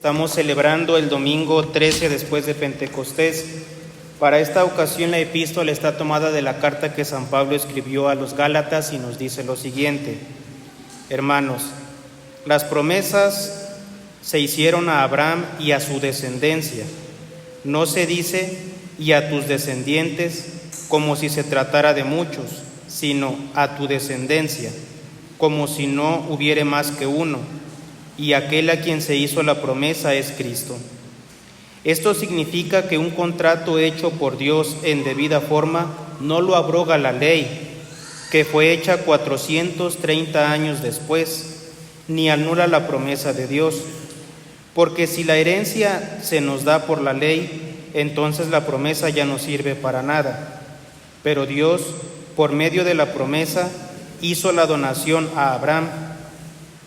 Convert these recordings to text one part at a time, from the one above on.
Estamos celebrando el domingo 13 después de Pentecostés. Para esta ocasión la epístola está tomada de la carta que San Pablo escribió a los Gálatas y nos dice lo siguiente: Hermanos, las promesas se hicieron a Abraham y a su descendencia. No se dice y a tus descendientes como si se tratara de muchos, sino a tu descendencia, como si no hubiere más que uno, y aquel a quien se hizo la promesa es Cristo. Esto significa que un contrato hecho por Dios en debida forma no lo abroga la ley, que fue hecha 430 años después, ni anula la promesa de Dios. Porque si la herencia se nos da por la ley, entonces la promesa ya no sirve para nada. Pero Dios, por medio de la promesa, hizo la donación a Abraham.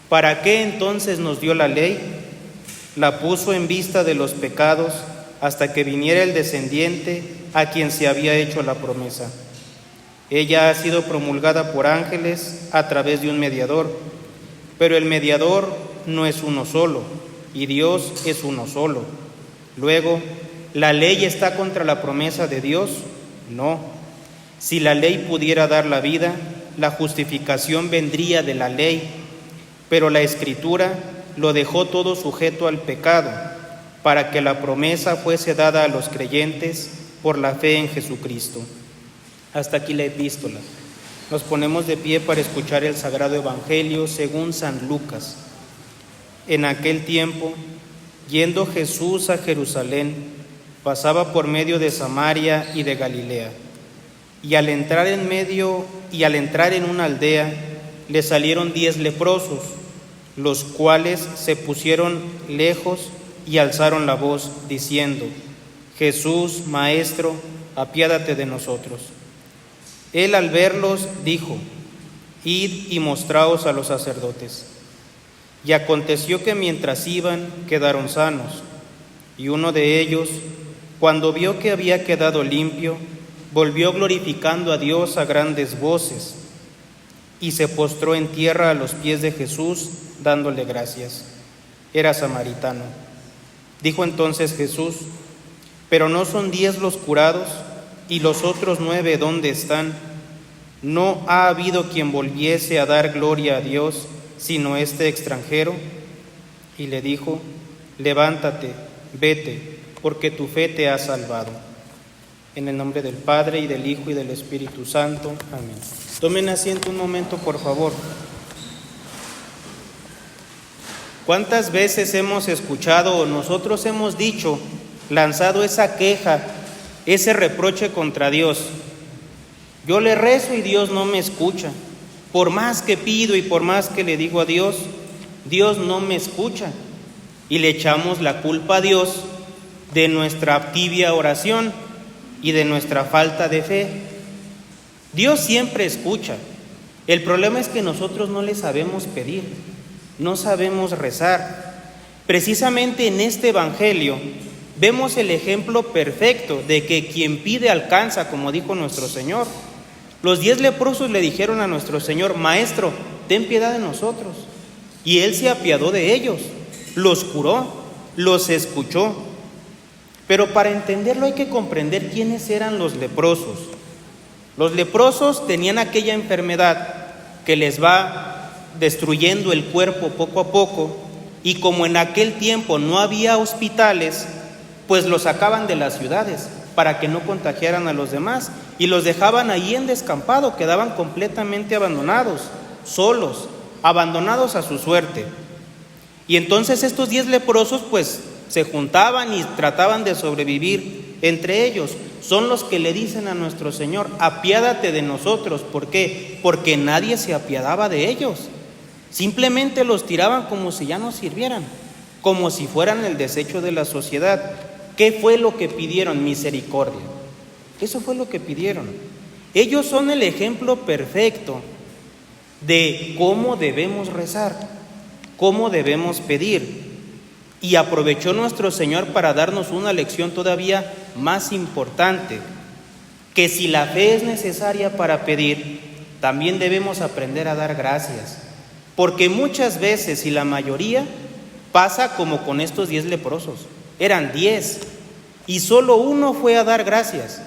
¿Para qué entonces nos dio la ley? La puso en vista de los pecados hasta que viniera el descendiente a quien se había hecho la promesa. Ella ha sido promulgada por ángeles a través de un mediador, pero el mediador no es uno solo, y Dios es uno solo. Luego, ¿la ley está contra la promesa de Dios? No. Si la ley pudiera dar la vida, la justificación vendría de la ley. Pero la Escritura lo dejó todo sujeto al pecado, para que la promesa fuese dada a los creyentes por la fe en Jesucristo. Hasta aquí la epístola. Nos ponemos de pie para escuchar el Sagrado Evangelio según San Lucas. En aquel tiempo, yendo Jesús a Jerusalén, pasaba por medio de Samaria y de Galilea. Y al entrar en una aldea, le salieron 10 leprosos, los cuales se pusieron lejos y alzaron la voz, diciendo: Jesús, Maestro, apiádate de nosotros. Él al verlos dijo: Id y mostraos a los sacerdotes. Y aconteció que mientras iban, quedaron sanos. Y uno de ellos, cuando vio que había quedado limpio, volvió glorificando a Dios a grandes voces, y se postró en tierra a los pies de Jesús, dándole gracias. Era samaritano. Dijo entonces Jesús: ¿pero no son 10 los curados? ¿Y los otros 9 dónde están? ¿No ha habido quien volviese a dar gloria a Dios, sino este extranjero? Y le dijo: levántate, vete, porque tu fe te ha salvado. En el nombre del Padre, y del Hijo, y del Espíritu Santo. Amén. Tomen asiento un momento, por favor. ¿Cuántas veces hemos escuchado o nosotros hemos dicho, lanzado esa queja, ese reproche contra Dios? Yo le rezo y Dios no me escucha. Por más que pido y por más que le digo a Dios, Dios no me escucha. Y le echamos la culpa a Dios de nuestra tibia oración y de nuestra falta de fe. Dios siempre escucha. El problema es que nosotros no le sabemos pedir, no sabemos rezar. Precisamente en este Evangelio vemos el ejemplo perfecto de que quien pide alcanza, como dijo nuestro Señor. Los 10 leprosos le dijeron a nuestro Señor: Maestro, ten piedad de nosotros. Y Él se apiadó de ellos, los curó, los escuchó. Pero para entenderlo hay que comprender quiénes eran los leprosos. Los leprosos tenían aquella enfermedad que les va destruyendo el cuerpo poco a poco, y como en aquel tiempo no había hospitales, pues los sacaban de las ciudades para que no contagiaran a los demás, y los dejaban ahí en descampado, quedaban completamente abandonados, solos, abandonados a su suerte. Y entonces estos 10 leprosos pues se juntaban y trataban de sobrevivir entre ellos. Son los que le dicen a nuestro Señor: apiádate de nosotros. ¿Por qué? Porque nadie se apiadaba de ellos. Simplemente los tiraban como si ya no sirvieran, como si fueran el desecho de la sociedad. ¿Qué fue lo que pidieron? Misericordia. Eso fue lo que pidieron. Ellos son el ejemplo perfecto de cómo debemos rezar, cómo debemos pedir. Y aprovechó nuestro Señor para darnos una lección todavía más importante, que si la fe es necesaria para pedir, también debemos aprender a dar gracias. Porque muchas veces, y la mayoría, Pasa como con estos 10 leprosos. Eran 10 y solo uno fue a dar gracias.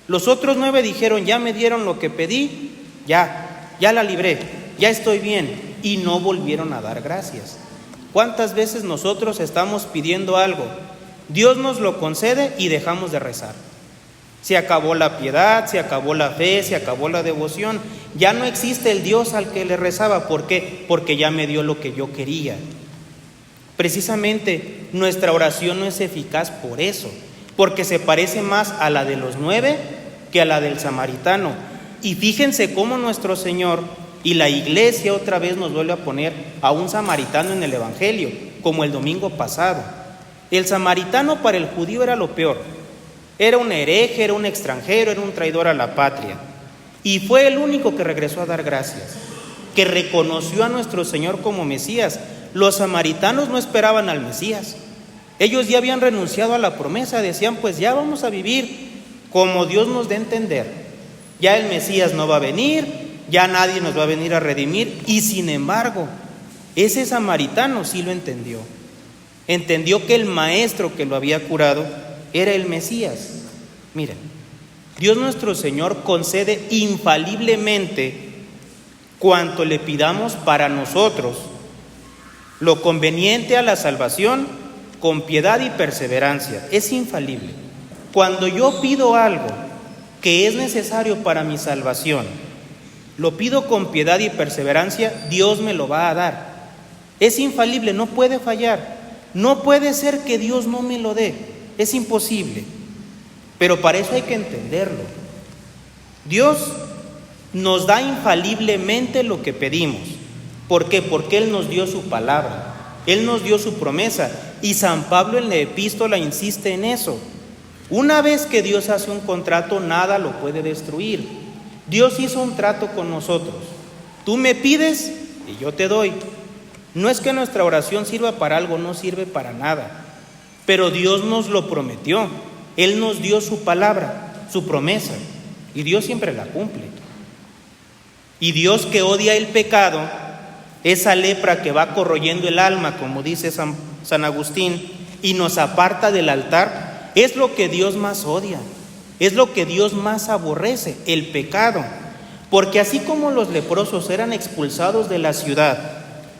Los otros 9 dijeron: ya me dieron lo que pedí, ya la libré, ya estoy bien. Y no volvieron a dar gracias. ¿Cuántas veces nosotros estamos pidiendo algo? Dios nos lo concede y dejamos de rezar. Se acabó la piedad, se acabó la fe, se acabó la devoción. Ya no existe el Dios al que le rezaba. ¿Por qué? Porque ya me dio lo que yo quería. Precisamente nuestra oración no es eficaz por eso, porque se parece más a la de los 9 que a la del samaritano. Y fíjense cómo nuestro Señor y la iglesia otra vez nos vuelve a poner a un samaritano en el Evangelio, como el domingo pasado. El samaritano para el judío era lo peor. Era un hereje, era un extranjero, era un traidor a la patria. Y fue el único que regresó a dar gracias, que reconoció a nuestro Señor como Mesías. Los samaritanos no esperaban al Mesías. Ellos ya habían renunciado a la promesa, decían: pues ya vamos a vivir como Dios nos dé a entender. Ya el Mesías no va a venir, ya nadie nos va a venir a redimir. Y sin embargo, ese samaritano sí lo entendió. Entendió que el maestro que lo había curado era el Mesías. Miren, Dios nuestro Señor concede infaliblemente cuanto le pidamos para nosotros, lo conveniente a la salvación, con piedad y perseverancia. Es infalible. Cuando yo pido algo que es necesario para mi salvación, lo pido con piedad y perseverancia, Dios me lo va a dar. Es infalible, no puede fallar. No puede ser que Dios no me lo dé. Es imposible. Pero para eso hay que entenderlo. Dios nos da infaliblemente lo que pedimos. ¿Por qué? Porque Él nos dio su palabra, Él nos dio su promesa. Y San Pablo en la epístola insiste en eso. Una vez que Dios hace un contrato, nada lo puede destruir. Dios hizo un trato con nosotros. Tú me pides y yo te doy. No es que nuestra oración sirva para algo, no sirve para nada. Pero Dios nos lo prometió. Él nos dio su palabra, su promesa. Y Dios siempre la cumple. Y Dios, que odia el pecado, esa lepra que va corroyendo el alma, como dice San Agustín, y nos aparta del altar, es lo que Dios más odia. Es lo que Dios más aborrece, el pecado. Porque así como los leprosos eran expulsados de la ciudad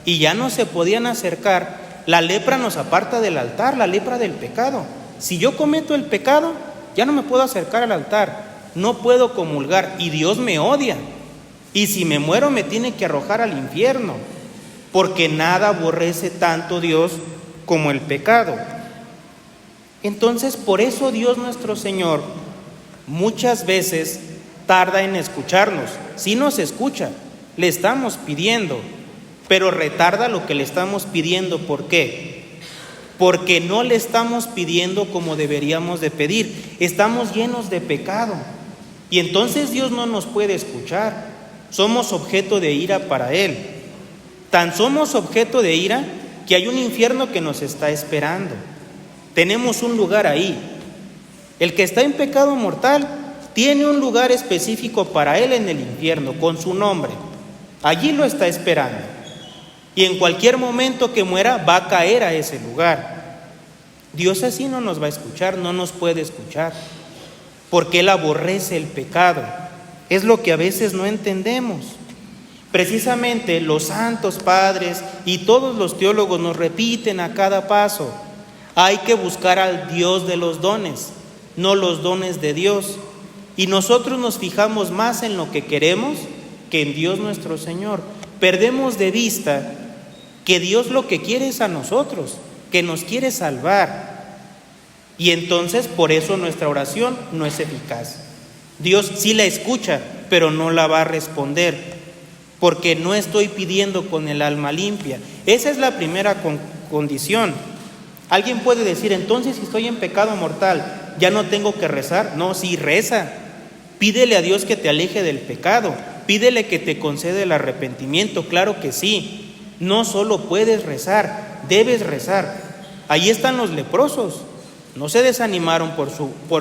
y ya no se podían acercar, la lepra nos aparta del altar, la lepra del pecado. Si yo cometo el pecado, ya no me puedo acercar al altar, no puedo comulgar y Dios me odia. Y si me muero me tiene que arrojar al infierno, porque nada aborrece tanto Dios como el pecado. Entonces, por eso Dios nuestro Señor muchas veces tarda en escucharnos. Sí nos escucha, le estamos pidiendo, pero retarda lo que le estamos pidiendo. ¿Por qué? Porque no le estamos pidiendo como deberíamos de pedir. Estamos llenos de pecado y entonces Dios no nos puede escuchar. Somos objeto de ira para Él. Tan somos objeto de ira que hay un infierno que nos está esperando. Tenemos un lugar ahí. El que está en pecado mortal tiene un lugar específico para él en el infierno, con su nombre. Allí lo está esperando. Y en cualquier momento que muera va a caer a ese lugar. Dios así no nos va a escuchar, no nos puede escuchar, porque Él aborrece el pecado. Es lo que a veces no entendemos. Precisamente los santos padres y todos los teólogos nos repiten a cada paso: hay que buscar al Dios de los dones, no los dones de Dios. Y nosotros nos fijamos más en lo que queremos que en Dios nuestro Señor. Perdemos de vista que Dios lo que quiere es a nosotros, que nos quiere salvar. Y entonces por eso nuestra oración no es eficaz. Dios sí la escucha, pero no la va a responder, porque no estoy pidiendo con el alma limpia. Esa es la primera condición. Alguien puede decir: entonces si estoy en pecado mortal, ¿ya no tengo que rezar? No, sí, reza. Pídele a Dios que te aleje del pecado. Pídele que te conceda el arrepentimiento. Claro que sí. No solo puedes rezar, debes rezar. Ahí están los leprosos. No se desanimaron por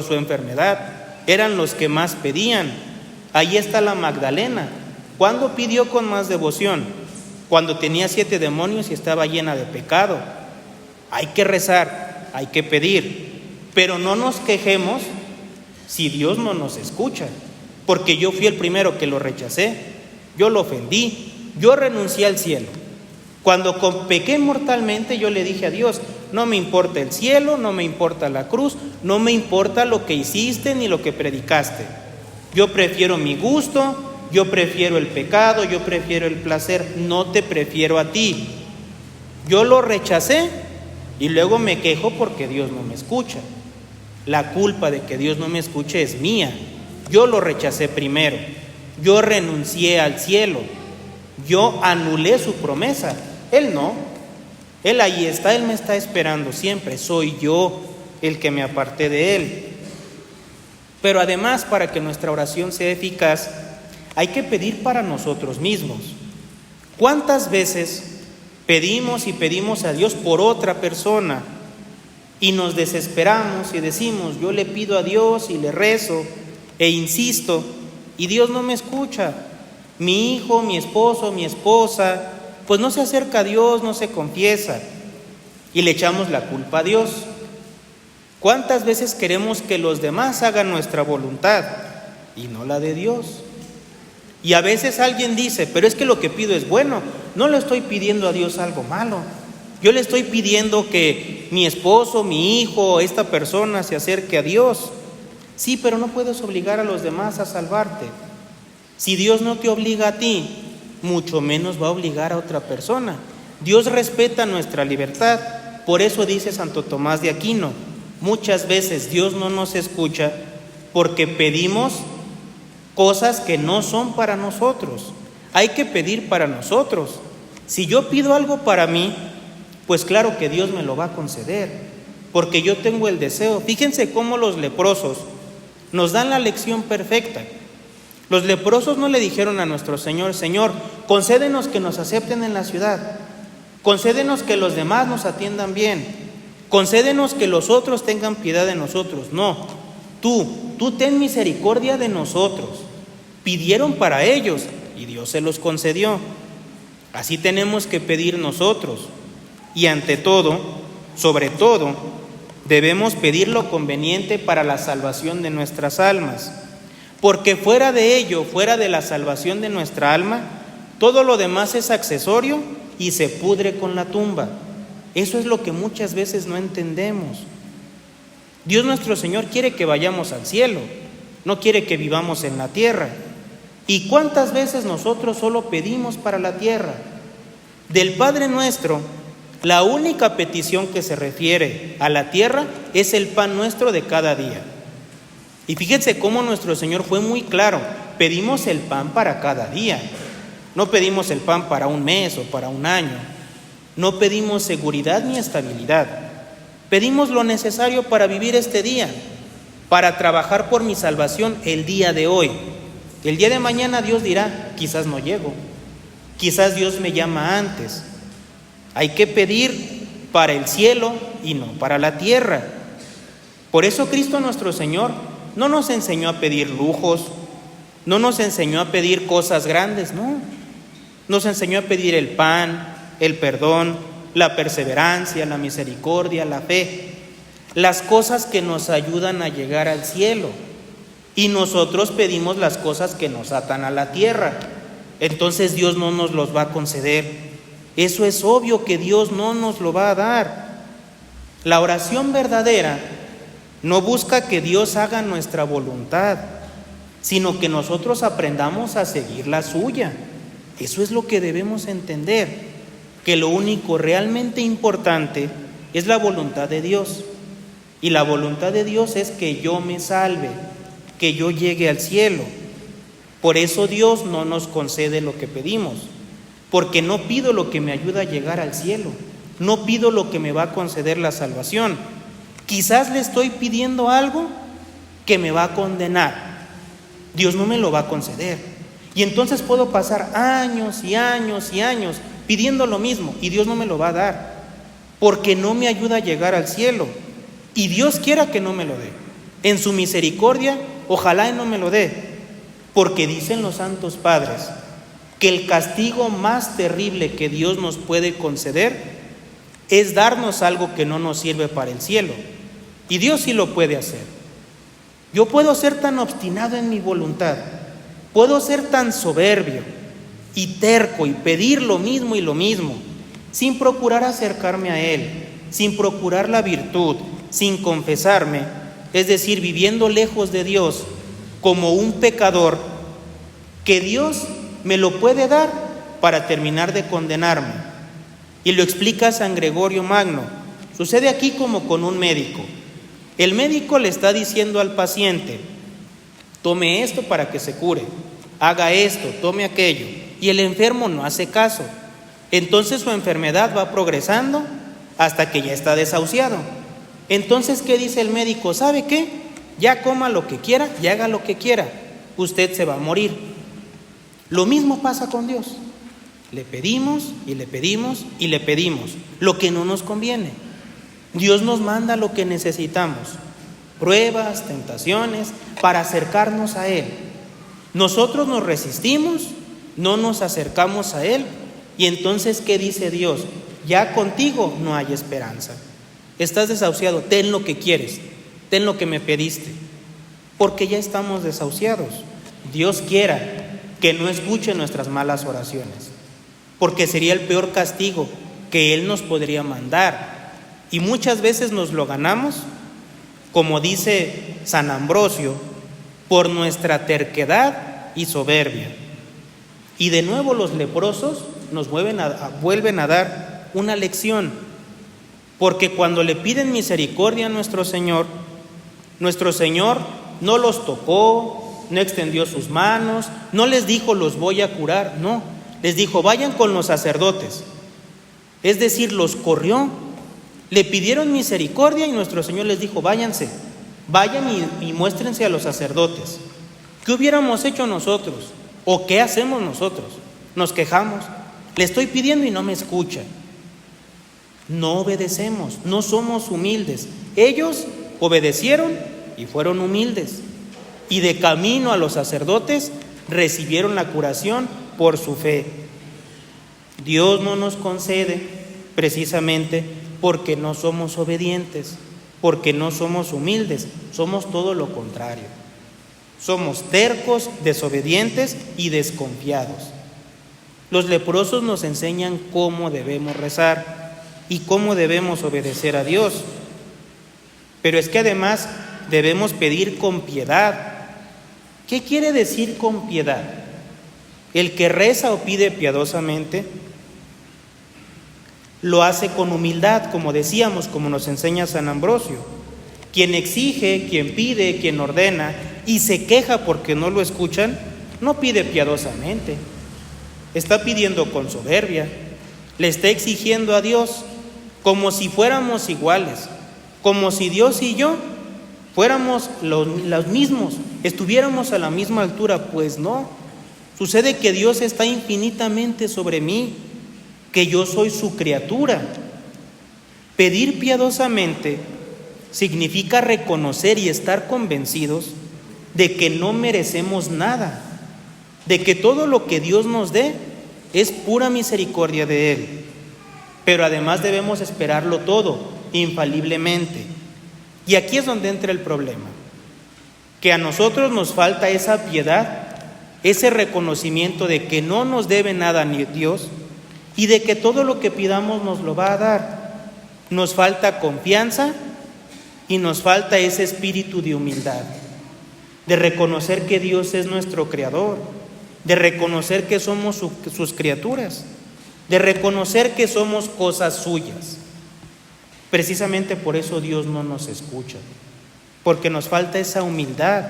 su enfermedad. Eran los que más pedían. Ahí está la Magdalena. ¿Cuándo pidió con más devoción? Cuando tenía 7 demonios y estaba llena de pecado. Hay que rezar, hay que pedir, pero no nos quejemos si Dios no nos escucha, porque yo fui el primero que lo rechacé, yo lo ofendí, yo renuncié al cielo. Cuando pequé mortalmente, yo le dije a Dios: no me importa el cielo, no me importa la cruz, no me importa lo que hiciste ni lo que predicaste. Yo prefiero mi gusto, yo prefiero el pecado, yo prefiero el placer, no te prefiero a ti. Yo lo rechacé y luego me quejo porque Dios no me escucha. La culpa de que Dios no me escuche es mía. Yo lo rechacé primero. Yo renuncié al cielo. Yo anulé su promesa. Él no. Él ahí está, Él me está esperando siempre. Soy yo el que me aparté de Él. Pero además, para que nuestra oración sea eficaz, hay que pedir para nosotros mismos. ¿Cuántas veces pedimos y pedimos a Dios por otra persona y nos desesperamos y decimos: yo le pido a Dios y le rezo e insisto y Dios no me escucha? Mi hijo, mi esposo, mi esposa, pues no se acerca a Dios, no se confiesa, y le echamos la culpa a Dios. ¿Cuántas veces queremos que los demás hagan nuestra voluntad y no la de Dios? Y a veces alguien dice: pero es que lo que pido es bueno, no le estoy pidiendo a Dios algo malo, yo le estoy pidiendo que mi esposo, mi hijo, esta persona se acerque a Dios. Sí, pero no puedes obligar a los demás a salvarte. Si Dios no te obliga a ti, mucho menos va a obligar a otra persona. Dios respeta nuestra libertad. Por eso dice Santo Tomás de Aquino: muchas veces Dios no nos escucha porque pedimos cosas que no son para nosotros. Hay que pedir para nosotros. Si yo pido algo para mí, pues claro que Dios me lo va a conceder, porque yo tengo el deseo. Fíjense cómo los leprosos nos dan la lección perfecta. Los leprosos no le dijeron a nuestro Señor: Señor, concédenos que nos acepten en la ciudad, concédenos que los demás nos atiendan bien, concédenos que los otros tengan piedad de nosotros. No, tú ten misericordia de nosotros. Pidieron para ellos y Dios se los concedió. Así tenemos que pedir nosotros. Y ante todo, sobre todo, debemos pedir lo conveniente para la salvación de nuestras almas. Porque fuera de ello, fuera de la salvación de nuestra alma, todo lo demás es accesorio y se pudre con la tumba. Eso es lo que muchas veces no entendemos. Dios nuestro Señor quiere que vayamos al cielo, no quiere que vivamos en la tierra. ¿Y cuántas veces nosotros solo pedimos para la tierra? Del Padre Nuestro, la única petición que se refiere a la tierra es el pan nuestro de cada día. Y fíjense cómo nuestro Señor fue muy claro: pedimos el pan para cada día. No pedimos el pan para un mes o para un año. No pedimos seguridad ni estabilidad. Pedimos lo necesario para vivir este día, para trabajar por mi salvación el día de hoy. El día de mañana Dios dirá: quizás no llego, quizás Dios me llama antes. Hay que pedir para el cielo y no para la tierra. Por eso Cristo nuestro Señor no nos enseñó a pedir lujos, no nos enseñó a pedir cosas grandes, no. Nos enseñó a pedir el pan, el perdón, la perseverancia, la misericordia, la fe, las cosas que nos ayudan a llegar al cielo. Y nosotros pedimos las cosas que nos atan a la tierra. Entonces Dios no nos los va a conceder. Eso es obvio que Dios no nos lo va a dar. La oración verdadera no busca que Dios haga nuestra voluntad, sino que nosotros aprendamos a seguir la suya. Eso es lo que debemos entender, que lo único realmente importante es la voluntad de Dios. Y la voluntad de Dios es que yo me salve, que yo llegue al cielo. Por eso Dios no nos concede lo que pedimos, porque no pido lo que me ayuda a llegar al cielo, no pido lo que me va a conceder la salvación. Quizás le estoy pidiendo algo que me va a condenar. Dios no me lo va a conceder. Y entonces puedo pasar años y años y años pidiendo lo mismo y Dios no me lo va a dar, porque no me ayuda a llegar al cielo. Y Dios quiera que no me lo dé. En su misericordia, ojalá y no me lo dé, porque dicen los santos padres que el castigo más terrible que Dios nos puede conceder es darnos algo que no nos sirve para el cielo. Y Dios sí lo puede hacer. Yo puedo ser tan obstinado en mi voluntad, puedo ser tan soberbio y terco y pedir lo mismo y lo mismo, sin procurar acercarme a Él, sin procurar la virtud, sin confesarme, es decir, viviendo lejos de Dios como un pecador, que Dios me lo puede dar para terminar de condenarme. Y lo explica San Gregorio Magno. Sucede aquí como con un médico. El médico le está diciendo al paciente: tome esto para que se cure, haga esto, tome aquello. Y el enfermo no hace caso. Entonces su enfermedad va progresando hasta que ya está desahuciado. Entonces, ¿qué dice el médico? ¿Sabe qué? Ya coma lo que quiera y haga lo que quiera. Usted se va a morir. Lo mismo pasa con Dios. Le pedimos y le pedimos y le pedimos lo que no nos conviene. Dios nos manda lo que necesitamos: pruebas, tentaciones, para acercarnos a Él. Nosotros nos resistimos, no nos acercamos a Él, y entonces, ¿qué dice Dios? Ya contigo no hay esperanza. Estás desahuciado, ten lo que quieres, ten lo que me pediste, porque ya estamos desahuciados. Dios quiera que no escuche nuestras malas oraciones, porque sería el peor castigo que Él nos podría mandar. Y muchas veces nos lo ganamos, como dice San Ambrosio, por nuestra terquedad y soberbia. Y de nuevo los leprosos nos vuelven a dar una lección, porque cuando le piden misericordia a nuestro Señor no los tocó, no extendió sus manos, no les dijo los voy a curar, no, les dijo vayan con los sacerdotes. Es decir, los corrió. Le pidieron misericordia y nuestro Señor les dijo váyanse, vayan y muéstrense a los sacerdotes. ¿Qué hubiéramos hecho nosotros? ¿O qué hacemos nosotros? Nos quejamos, le estoy pidiendo y no me escucha. No obedecemos, no somos humildes. Ellos obedecieron y fueron humildes, y de camino a los sacerdotes recibieron la curación por su fe. Dios no nos concede precisamente porque no somos obedientes, porque no somos humildes, somos todo lo contrario. Somos tercos, desobedientes y desconfiados. Los leprosos nos enseñan cómo debemos rezar y cómo debemos obedecer a Dios. Pero es que además debemos pedir con piedad. ¿Qué quiere decir con piedad? El que reza o pide piadosamente lo hace con humildad, como decíamos, como nos enseña San Ambrosio. Quien exige, quien pide, quien ordena y se queja porque no lo escuchan, no pide piadosamente. Está pidiendo con soberbia, le está exigiendo a Dios como si fuéramos iguales, como si Dios y yo fuéramos los mismos, estuviéramos a la misma altura. Pues no, sucede que Dios está infinitamente sobre mí, que yo soy su criatura. Pedir piadosamente significa reconocer y estar convencidos de que no merecemos nada, de que todo lo que Dios nos dé es pura misericordia de Él. Pero además debemos esperarlo todo, infaliblemente. Y aquí es donde entra el problema, que a nosotros nos falta esa piedad, ese reconocimiento de que no nos debe nada ni Dios y de que todo lo que pidamos nos lo va a dar. Nos falta confianza y nos falta ese espíritu de humildad, de reconocer que Dios es nuestro creador, de reconocer que somos sus criaturas, de reconocer que somos cosas suyas. Precisamente por eso Dios no nos escucha, porque nos falta esa humildad.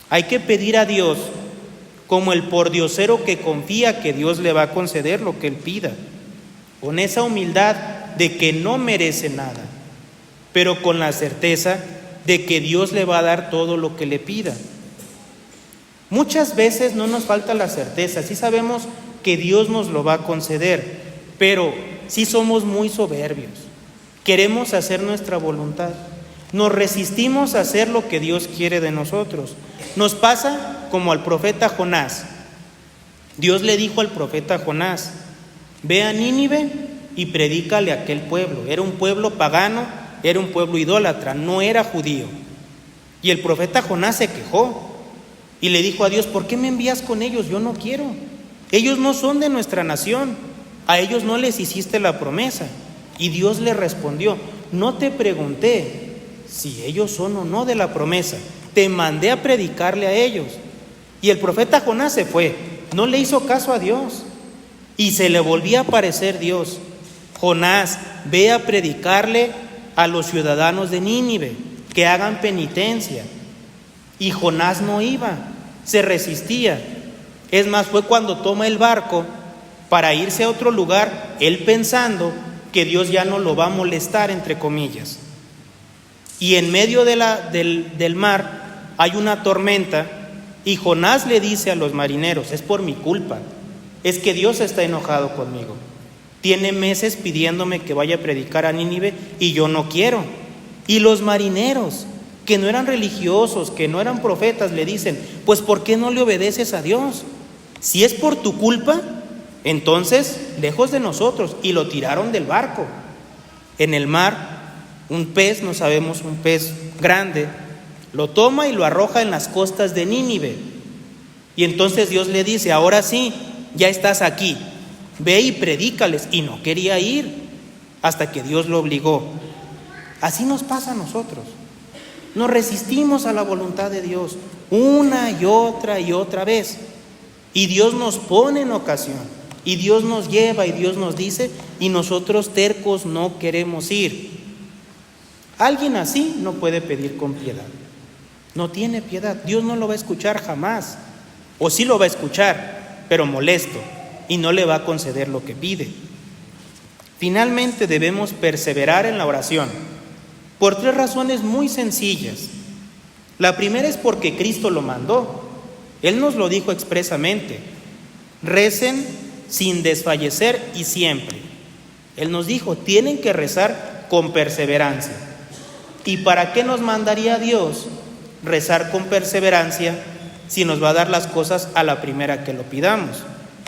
Hay que pedir a Dios como el pordiosero que confía que Dios le va a conceder lo que él pida, con esa humildad de que no merece nada, pero con la certeza de que Dios le va a dar todo lo que le pida. Muchas veces no nos falta la certeza, sí sabemos que Dios nos lo va a conceder, pero sí somos muy soberbios, queremos hacer nuestra voluntad, nos resistimos a hacer lo que Dios quiere de nosotros. Nos pasa como al profeta Jonás. Dios le dijo al profeta Jonás: ve a Nínive y predícale a aquel pueblo. Era un pueblo pagano, era un pueblo idólatra, no era judío. Y el profeta Jonás se quejó y le dijo a Dios: ¿por qué me envías con ellos? Yo no quiero. Ellos no son de nuestra nación, a ellos no les hiciste la promesa. Y Dios le respondió: no te pregunté si ellos son o no de la promesa, te mandé a predicarle a ellos. Y el profeta Jonás se fue, no le hizo caso a Dios, y se le volvía a aparecer Dios: Jonás, ve a predicarle a los ciudadanos de Nínive que hagan penitencia. Y Jonás no iba, se resistía. Es más, fue cuando toma el barco para irse a otro lugar, él pensando que Dios ya no lo va a molestar, entre comillas. Y en medio del mar hay una tormenta, y Jonás le dice a los marineros: es por mi culpa, es que Dios está enojado conmigo. Tiene meses pidiéndome que vaya a predicar a Nínive y yo no quiero. Y los marineros, que no eran religiosos, que no eran profetas, le dicen: pues ¿por qué no le obedeces a Dios? Si es por tu culpa, entonces lejos de nosotros. Y lo tiraron del barco. En el mar, un pez, no sabemos, un pez grande, lo toma y lo arroja en las costas de Nínive. Y entonces Dios le dice: ahora sí, ya estás aquí, ve y predícales. Y no quería ir, hasta que Dios lo obligó. Así nos pasa a nosotros. Nos resistimos a la voluntad de Dios una y otra vez. Y Dios nos pone en ocasión, y Dios nos lleva, y Dios nos dice, y nosotros tercos no queremos ir. Alguien así no puede pedir con piedad. No tiene piedad. Dios no lo va a escuchar jamás. O sí lo va a escuchar, pero molesto, y no le va a conceder lo que pide. Finalmente debemos perseverar en la oración por 3 razones muy sencillas. La primera es porque Cristo lo mandó. Él nos lo dijo expresamente: recen sin desfallecer y siempre. Él nos dijo: tienen que rezar con perseverancia. ¿Y para qué nos mandaría Dios rezar con perseverancia si nos va a dar las cosas a la primera que lo pidamos?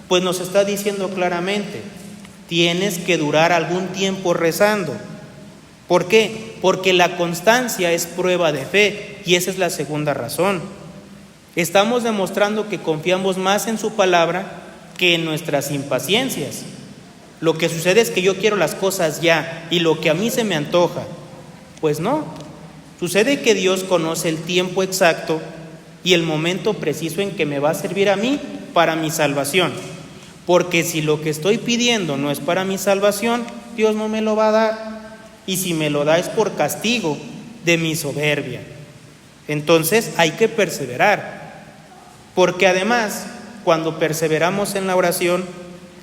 Pues nos está diciendo claramente: tienes que durar algún tiempo rezando. ¿Por qué? Porque la constancia es prueba de fe, y esa es la segunda razón. Estamos demostrando que confiamos más en su palabra que en nuestras impaciencias. Lo que sucede es que yo quiero las cosas ya, y lo que a mí se me antoja. Pues no. Sucede que Dios conoce el tiempo exacto y el momento preciso en que me va a servir a mí para mi salvación. Porque si lo que estoy pidiendo no es para mi salvación, Dios no me lo va a dar. Y si me lo da es por castigo de mi soberbia. Entonces hay que perseverar. Porque además, cuando perseveramos en la oración,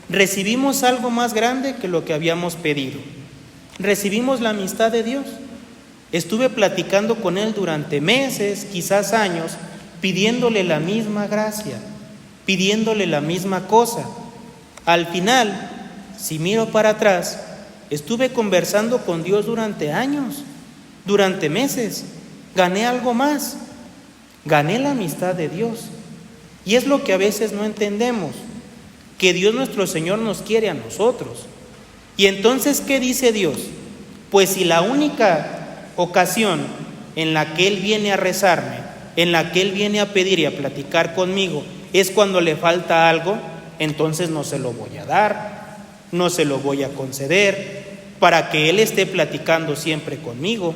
recibimos algo más grande que lo que habíamos pedido. Recibimos la amistad de Dios. Estuve platicando con Él durante meses, quizás años, pidiéndole la misma gracia, pidiéndole la misma cosa. Al final, si miro para atrás, estuve conversando con Dios durante años, durante meses. Gané algo más, gané la amistad de Dios. Y es lo que a veces no entendemos, que Dios nuestro Señor nos quiere a nosotros. Y entonces, ¿qué dice Dios? Pues si la única ocasión en la que Él viene a rezarme, en la que Él viene a pedir y a platicar conmigo, es cuando le falta algo, entonces no se lo voy a dar, no se lo voy a conceder, para que Él esté platicando siempre conmigo.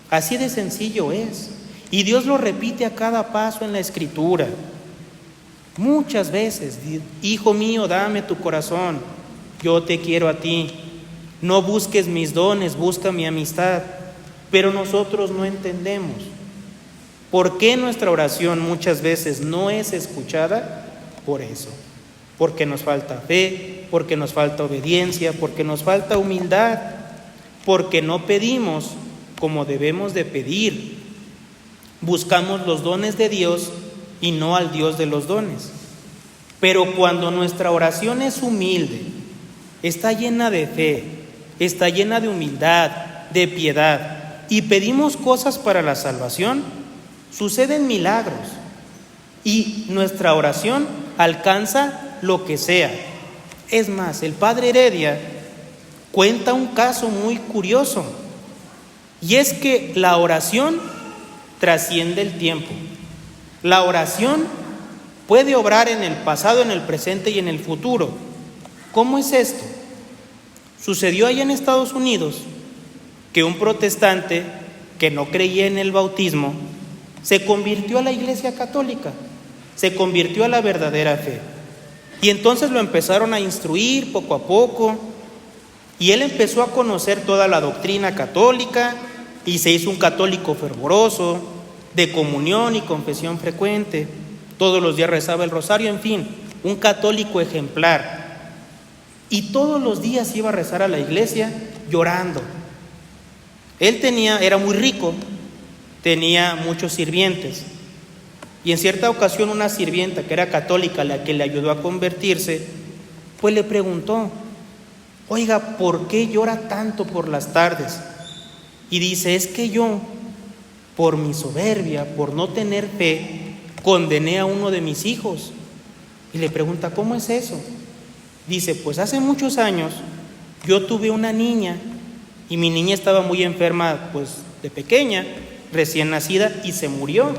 Así de sencillo es. Y Dios lo repite a cada paso en la Escritura. Muchas veces: hijo mío, dame tu corazón, yo te quiero a ti. No busques mis dones, busca mi amistad. Pero nosotros no entendemos. ¿Por qué nuestra oración muchas veces no es escuchada? Por eso. Porque nos falta fe, porque nos falta obediencia, porque nos falta humildad, porque no pedimos como debemos de pedir. Buscamos los dones de Dios y no al Dios de los dones. Pero cuando nuestra oración es humilde, está llena de fe, está llena de humildad, de piedad, y pedimos cosas para la salvación, suceden milagros. Y nuestra oración alcanza lo que sea. Es más, el padre Heredia cuenta un caso muy curioso, y es que la oración trasciende el tiempo. La oración puede obrar en el pasado, en el presente y en el futuro. ¿Cómo es esto? Sucedió allá en Estados Unidos que un protestante que no creía en el bautismo se convirtió a la Iglesia Católica, se convirtió a la verdadera fe. Y entonces lo empezaron a instruir poco a poco, y él empezó a conocer toda la doctrina católica y se hizo un católico fervoroso, de comunión y confesión frecuente. Todos los días rezaba el rosario, en fin, un católico ejemplar. Y todos los días iba a rezar a la iglesia llorando. Él era muy rico, tenía muchos sirvientes. Y en cierta ocasión una sirvienta que era católica, la que le ayudó a convertirse, pues le preguntó: oiga, ¿por qué llora tanto por las tardes? Y dice: es que yo, por mi soberbia, por no tener fe, condené a uno de mis hijos. Y le pregunta: ¿cómo es eso? Dice: pues hace muchos años yo tuve una niña y mi niña estaba muy enferma, pues de pequeña, recién nacida, y se murió.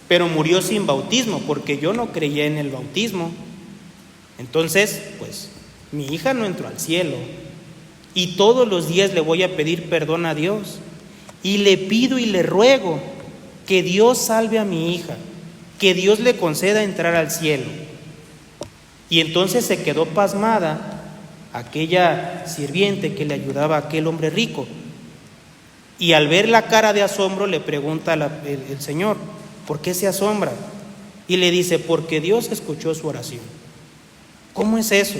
Pero murió sin bautismo porque yo no creía en el bautismo. Entonces, pues mi hija no entró al cielo. Y todos los días le voy a pedir perdón a Dios. Y le pido y le ruego que Dios salve a mi hija, que Dios le conceda entrar al cielo. Y entonces se quedó pasmada aquella sirviente que le ayudaba a aquel hombre rico. Y al ver la cara de asombro le pregunta el Señor: ¿por qué se asombra? Y le dice: porque Dios escuchó su oración. ¿Cómo es eso?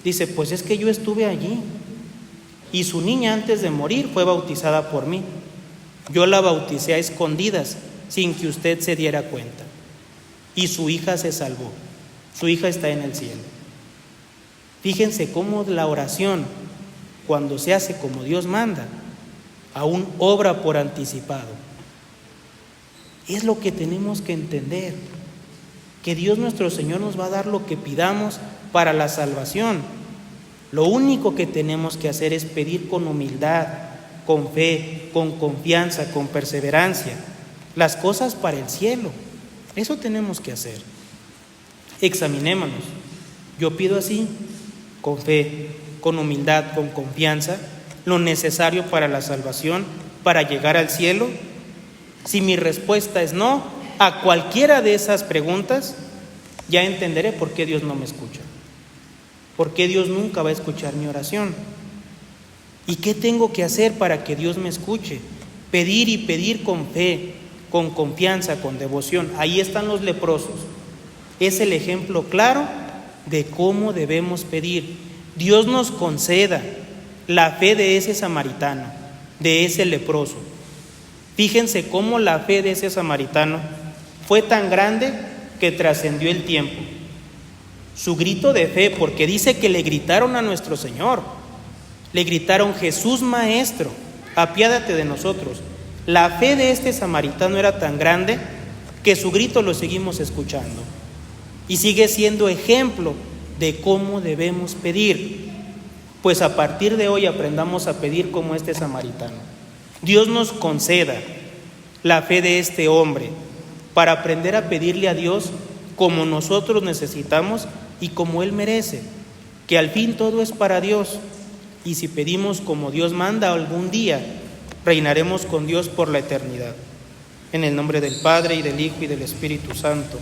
Dice: pues es que yo estuve allí y su niña antes de morir fue bautizada por mí. Yo la bauticé a escondidas sin que usted se diera cuenta. Y su hija se salvó. Su hija está en el cielo. Fíjense cómo la oración, cuando se hace como Dios manda, aún obra por anticipado. Es lo que tenemos que entender, que Dios nuestro Señor nos va a dar lo que pidamos para la salvación. Lo único que tenemos que hacer es pedir con humildad, con fe, con confianza, con perseverancia, las cosas para el cielo. Eso tenemos que hacer. Examinémonos. Yo pido así, con fe, con humildad, con confianza, lo necesario para la salvación, para llegar al cielo. Si mi respuesta es no a cualquiera de esas preguntas, ya entenderé por qué Dios no me escucha, por qué Dios nunca va a escuchar mi oración. ¿Y qué tengo que hacer para que Dios me escuche? Pedir y pedir con fe, con confianza, con devoción. Ahí están los leprosos. Es el ejemplo claro de cómo debemos pedir. Dios nos conceda la fe de ese samaritano, de ese leproso. Fíjense cómo la fe de ese samaritano fue tan grande que trascendió el tiempo. Su grito de fe, porque dice que le gritaron a nuestro Señor, le gritaron: Jesús Maestro, apiádate de nosotros. La fe de este samaritano era tan grande que su grito lo seguimos escuchando y sigue siendo ejemplo de cómo debemos pedir. Pues a partir de hoy aprendamos a pedir como este samaritano. Dios nos conceda la fe de este hombre para aprender a pedirle a Dios como nosotros necesitamos y como Él merece, que al fin todo es para Dios. Y si pedimos como Dios manda, algún día reinaremos con Dios por la eternidad. En el nombre del Padre, y del Hijo, y del Espíritu Santo.